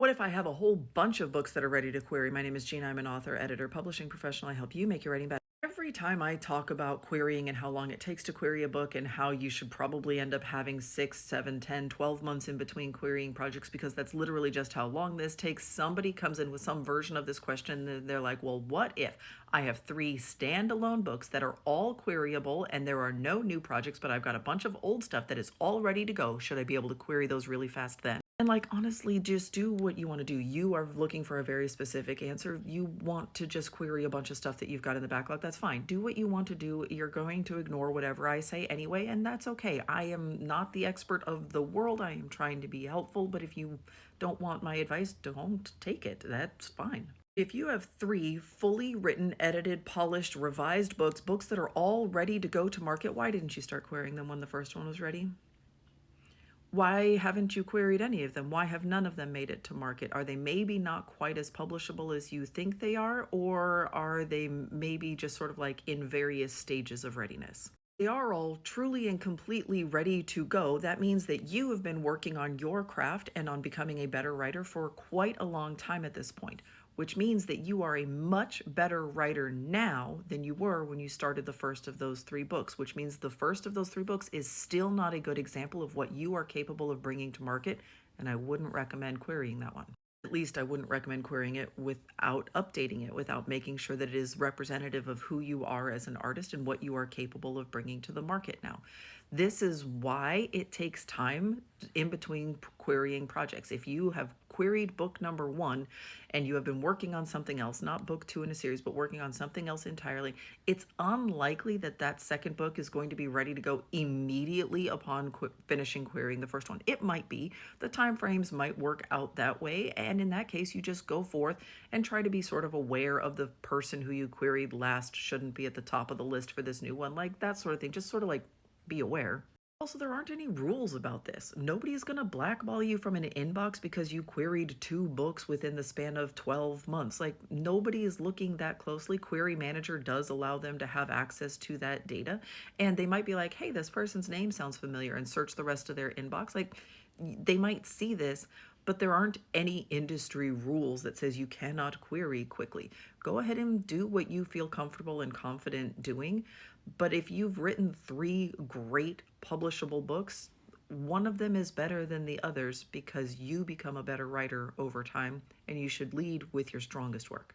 What if I have a whole bunch of books that are ready to query? My name is Gina. I'm an author, editor, publishing professional. I help you make your writing better. Every time I talk about querying and how long it takes to query a book and how you should probably end up having 6, 7, 10, 12 months in between querying projects because that's literally just how long this takes, somebody comes in with some version of this question and they're like, well, what if I have 3 standalone books that are all queryable and there are no new projects, but I've got a bunch of old stuff that is all ready to go. Should I be able to query those really fast then? And like, honestly, just do what you want to do. You are looking for a very specific answer. You want to just query a bunch of stuff that you've got in the backlog. That's fine. Do what you want to do. You're going to ignore whatever I say anyway, and that's okay. I am not the expert of the world. I am trying to be helpful, but if you don't want my advice, don't take it. That's fine. If you have 3 fully written, edited, polished, revised books that are all ready to go to market, why didn't you start querying them when the first one was ready? Why haven't you queried any of them? Why have none of them made it to market? Are they maybe not quite as publishable as you think they are, or are they maybe just sort of like in various stages of readiness? They are all truly and completely ready to go. That means that you have been working on your craft and on becoming a better writer for quite a long time at this point, which means that you are a much better writer now than you were when you started the first of those 3 books, which means the first of those 3 books is still not a good example of what you are capable of bringing to market, and I wouldn't recommend querying that one. At least I wouldn't recommend querying it without updating it, without making sure that it is representative of who you are as an artist and what you are capable of bringing to the market now. This is why it takes time in between querying projects. If you have queried book number 1 and you have been working on something else, not book 2 in a series, but working on something else entirely, it's unlikely that that second book is going to be ready to go immediately upon finishing querying the first one. It might be. The time frames might work out that way, and in that case, you just go forth and try to be sort of aware of the person who you queried last shouldn't be at the top of the list for this new one, like that sort of thing. Just sort of like be aware. Also, there aren't any rules about this. Nobody is going to blackball you from an inbox because you queried 2 books within the span of 12 months. Like, nobody is looking that closely. Query Manager does allow them to have access to that data. And they might be like, hey, this person's name sounds familiar, and search the rest of their inbox. Like, they might see this, but there aren't any industry rules that says you cannot query quickly. Go ahead and do what you feel comfortable and confident doing. But if you've written 3 great publishable books, one of them is better than the others because you become a better writer over time, and you should lead with your strongest work.